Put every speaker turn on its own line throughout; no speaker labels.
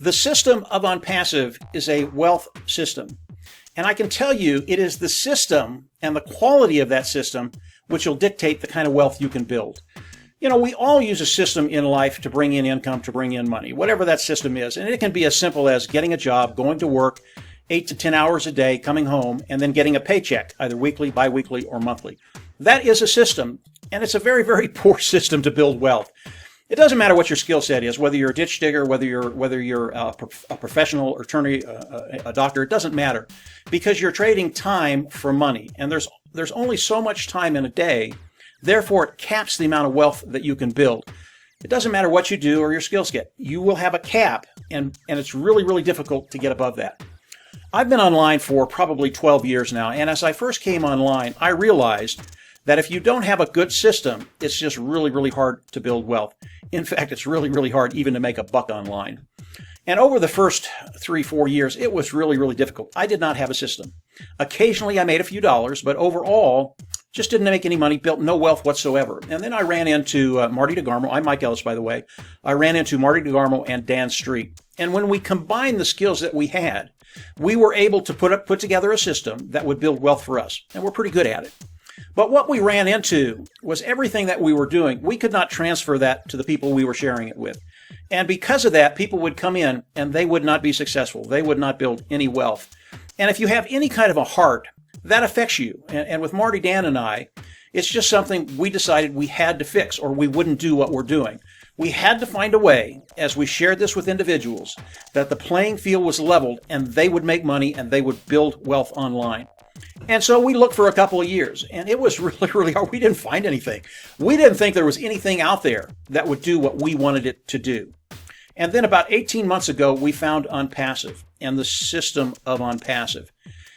The system of OnPassive is a wealth system. And I can tell you it is the system and the quality of that system which will dictate the kind of wealth you can build. You know, we all use a system in life to bring in income, to bring in money, whatever that system is. And it can be as simple as getting a job, going to work 8 to 10 hours a day, coming home, and then getting a paycheck, either weekly, biweekly, or monthly. That is a system, and it's a very, very poor system to build wealth. It doesn't matter what your skill set is, whether you're a ditch digger, whether you're a professional attorney, a doctor. It doesn't matter, because you're trading time for money, and there's only so much time in a day. Therefore, it caps the amount of wealth that you can build. It doesn't matter what you do or your skill set. You will have a cap, and it's really, really difficult to get above that. I've been online for probably 12 years now, and as I first came online, I realized that if you don't have a good system, it's just really, really hard to build wealth. In fact, it's really, really hard even to make a buck online. And over the first 3-4 years, it was really, really difficult. I did not have a system. Occasionally, I made a few dollars, but overall, just didn't make any money, built no wealth whatsoever. And then I ran into Marty DeGarmo. I'm Mike Ellis, by the way. I ran into Marty DeGarmo and Dan Street. And when we combined the skills that we had, we were able to put together a system that would build wealth for us. And we're pretty good at it. But what we ran into was everything that we were doing, we could not transfer that to the people we were sharing it with. And because of that, people would come in and they would not be successful. They would not build any wealth. And if you have any kind of a heart, that affects you. And with Marty, Dan, and I, it's just something we decided we had to fix, or we wouldn't do what we're doing. We had to find a way, as we shared this with individuals, that the playing field was leveled and they would make money and they would build wealth online. And so we looked for a couple of years, and it was really, really hard. We didn't find anything. We didn't think there was anything out there that would do what we wanted it to do. And then about 18 months ago, we found OnPassive and the system of OnPassive.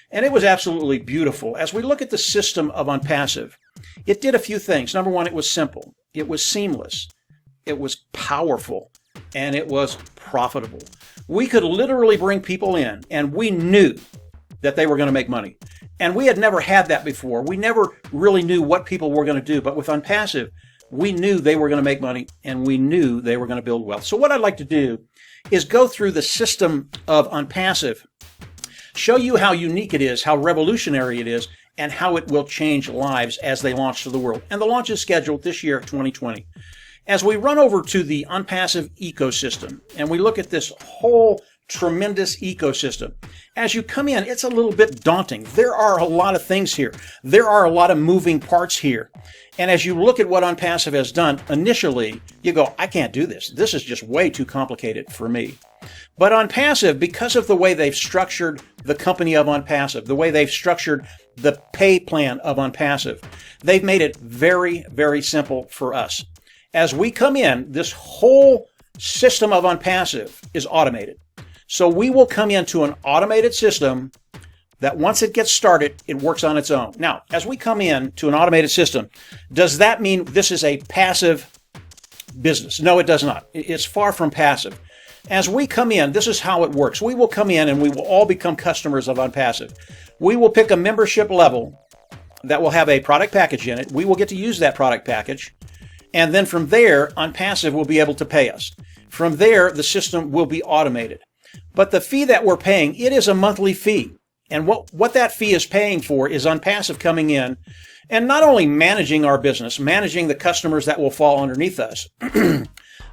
And it was absolutely beautiful. As we look at the system of OnPassive, it did a few things. Number one, it was simple. It was seamless. It was powerful. And it was profitable. We could literally bring people in, and we knew that they were going to make money. And we had never had that before. We never really knew what people were going to do. But with OnPassive, we knew they were going to make money, and we knew they were going to build wealth. So what I'd like to do is go through the system of OnPassive, show you how unique it is, how revolutionary it is, and how it will change lives as they launch to the world. And the launch is scheduled this year, 2020. As we run over to the OnPassive ecosystem, and we look at this whole tremendous ecosystem, as you come in, it's a little bit daunting. There are a lot of things here. There are a lot of moving parts here. And as you look at what OnPassive has done, initially, you go, I can't do this. This is just way too complicated for me. But OnPassive, because of the way they've structured the company of OnPassive, the way they've structured the pay plan of OnPassive, they've made it very, very simple for us. As we come in, this whole system of OnPassive is automated. So we will come into an automated system that once it gets started, it works on its own. Now, as we come in to an automated system, does that mean this is a passive business? No, it does not. It's far from passive. As we come in, this is how it works. We will come in and we will all become customers of OnPassive. We will pick a membership level that will have a product package in it. We will get to use that product package. And then from there, OnPassive will be able to pay us. From there, the system will be automated. But the fee that we're paying, it is a monthly fee. And what that fee is paying for is OnPassive coming in and not only managing our business, managing the customers that will fall underneath us,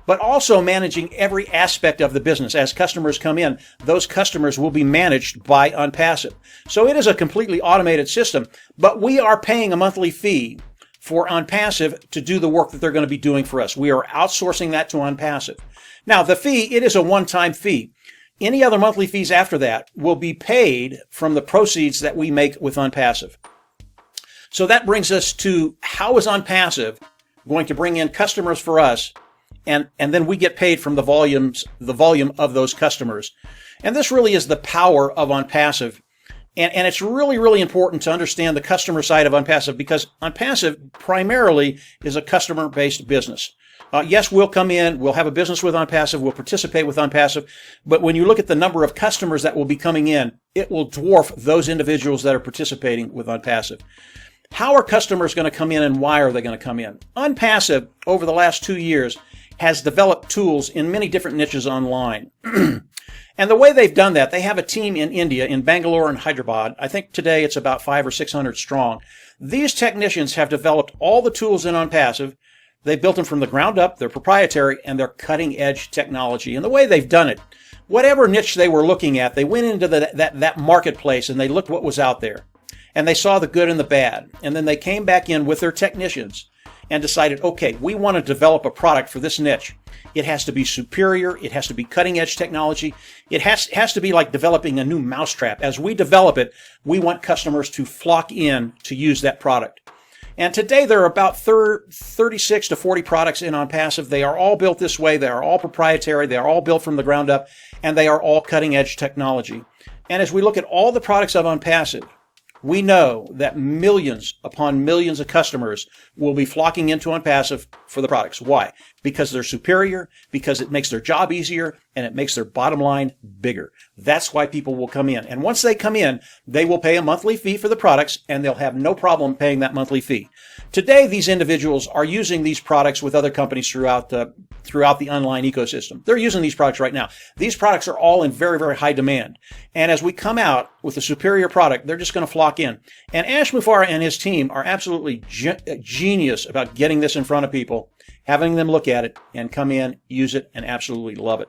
but also managing every aspect of the business. As customers come in, those customers will be managed by OnPassive. So it is a completely automated system, but we are paying a monthly fee for OnPassive to do the work that they're going to be doing for us. We are outsourcing that to OnPassive. Now, the fee, it is a one-time fee. Any other monthly fees after that will be paid from the proceeds that we make with OnPassive. So that brings us to how is OnPassive going to bring in customers for us, and then we get paid from the volume of those customers. And this really is the power of OnPassive. And it's really, really important to understand the customer side of OnPassive, because OnPassive primarily is a customer-based business. Yes, we'll come in, we'll have a business with OnPassive, we'll participate with OnPassive, but when you look at the number of customers that will be coming in, it will dwarf those individuals that are participating with OnPassive. How are customers going to come in, and why are they going to come in? OnPassive, over the last 2 years, has developed tools in many different niches online. And the way they've done that, they have a team in India, in Bangalore and Hyderabad. I think today it's about 500 or 600 strong. These technicians have developed all the tools in OnPassive. They built them from the ground up. They're proprietary, and they're cutting-edge technology. And the way they've done it, whatever niche they were looking at, they went into that marketplace, and they looked what was out there. And they saw the good and the bad. And then they came back in with their technicians and decided, okay, we want to develop a product for this niche. It has to be superior. It has to be cutting-edge technology. It has to be like developing a new mousetrap. As we develop it, we want customers to flock in to use that product. And today there are about 36 to 40 products in OnPassive. They are all built this way. They are all proprietary. They are all built from the ground up, and they are all cutting-edge technology. And as we look at all the products of OnPassive, we know that millions upon millions of customers will be flocking into OnPassive for the products. Why? Because they're superior, because it makes their job easier, and it makes their bottom line bigger. That's why people will come in. And once they come in, they will pay a monthly fee for the products, and they'll have no problem paying that monthly fee. Today, these individuals are using these products with other companies throughout the online ecosystem. They're using these products right now. These products are all in very, very high demand. And as we come out with a superior product, they're just going to flock in. And Ash Mufareh and his team are absolutely genius about getting this in front of people, having them look at it and come in, use it, and absolutely love it.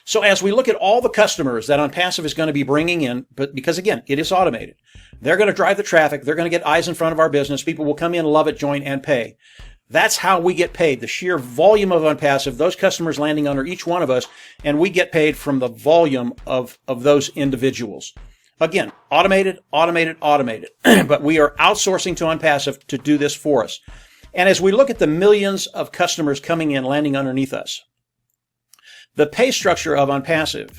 So as we look at all the customers that OnPassive is going to be bringing in, but because again, it is automated, they're going to drive the traffic. They're going to get eyes in front of our business. People will come in, love it, join, and pay. That's how we get paid. The sheer volume of OnPassive, those customers landing under each one of us, and we get paid from the volume of those individuals. Again, automated, but we are outsourcing to OnPassive to do this for us. And as we look at the millions of customers coming in, landing underneath us, the pay structure of OnPassive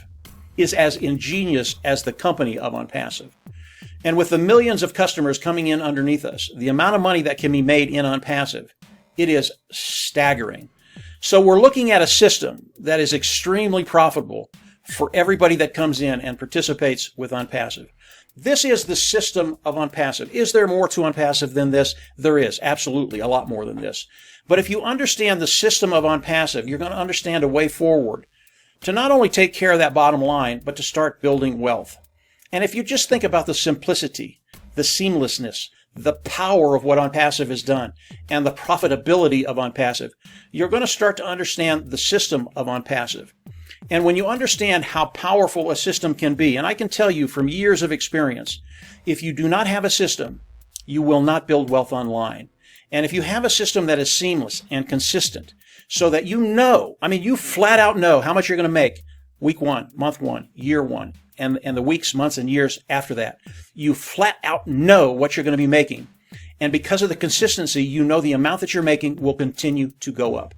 is as ingenious as the company of OnPassive. And with the millions of customers coming in underneath us, the amount of money that can be made in OnPassive, it is staggering. So we're looking at a system that is extremely profitable for everybody that comes in and participates with OnPassive. This is the system of OnPassive. Is there more to OnPassive than this? There is, absolutely, a lot more than this. But if you understand the system of OnPassive, you're going to understand a way forward to not only take care of that bottom line, but to start building wealth. And if you just think about the simplicity, the seamlessness, the power of what OnPassive has done, and the profitability of OnPassive, you're going to start to understand the system of OnPassive. And when you understand how powerful a system can be, and I can tell you from years of experience, if you do not have a system, you will not build wealth online. And if you have a system that is seamless and consistent, so that you flat out know how much you're going to make week one, month one, year one, and the weeks, months, and years after that. You flat out know what you're going to be making. And because of the consistency, you know the amount that you're making will continue to go up.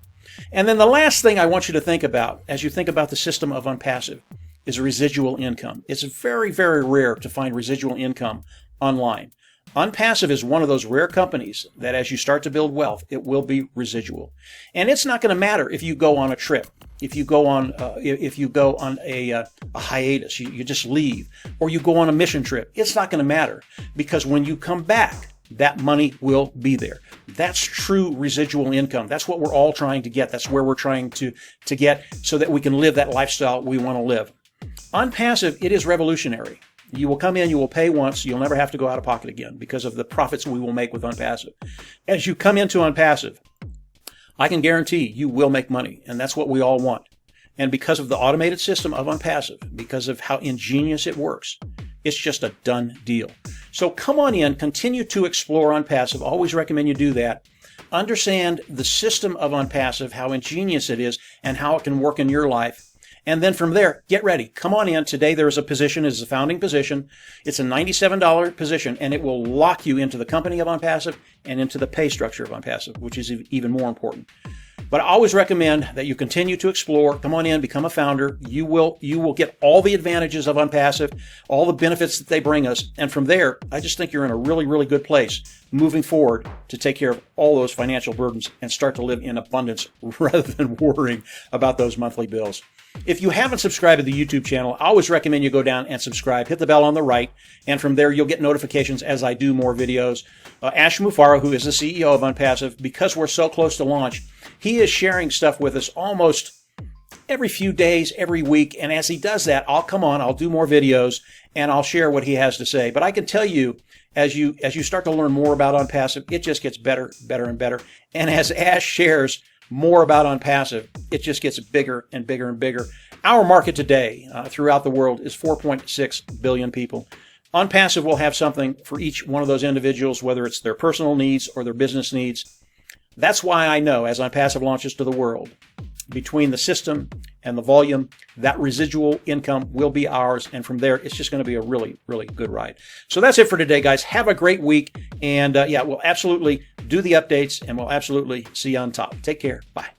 And then the last thing I want you to think about as you think about the system of OnPassive is residual income. It's very, very rare to find residual income online. OnPassive is one of those rare companies that as you start to build wealth, it will be residual. And it's not going to matter if you go on a trip, if you go on a hiatus, you just leave, or you go on a mission trip. It's not going to matter because when you come back, that money will be there. That's true residual income. That's what we're all trying to get. That's where we're trying to get so that we can live that lifestyle we want to live. OnPassive, it is revolutionary. You will come in, you will pay once, you'll never have to go out of pocket again because of the profits we will make with OnPassive. As you come into OnPassive, I can guarantee you will make money, and that's what we all want. And because of the automated system of OnPassive, because of how ingenious it works, it's just a done deal. So come on in, continue to explore OnPassive. Always recommend you do that. Understand the system of OnPassive, how ingenious it is, and how it can work in your life. And then from there, get ready. Come on in. Today there is a position, it's a founding position. It's a $97 position, and it will lock you into the company of OnPassive and into the pay structure of OnPassive, which is even more important. But I always recommend that you continue to explore. Come on in, become a founder. You will get all the advantages of OnPassive, all the benefits that they bring us. And from there, I just think you're in a really, really good place moving forward to take care of all those financial burdens and start to live in abundance rather than worrying about those monthly bills. If you haven't subscribed to the YouTube channel, I always recommend you go down and subscribe. Hit the bell on the right, and from there you'll get notifications as I do more videos. Ash Mufareh, who is the CEO of OnPassive, because we're so close to launch, he is sharing stuff with us almost every few days, every week. And as he does that, I'll do more videos and I'll share what he has to say. But I can tell you, as you start to learn more about OnPassive, it just gets better, better, and better. And as Ash shares more about OnPassive, it just gets bigger and bigger and bigger. Our market today throughout the world is 4.6 billion people. OnPassive will have something for each one of those individuals, whether it's their personal needs or their business needs. That's why I know as OnPassive launches to the world, between the system and the volume, that residual income will be ours. And from there, it's just going to be a really, really good ride. So that's it for today, guys. Have a great week. And we'll absolutely do the updates and we'll absolutely see you on top. Take care. Bye.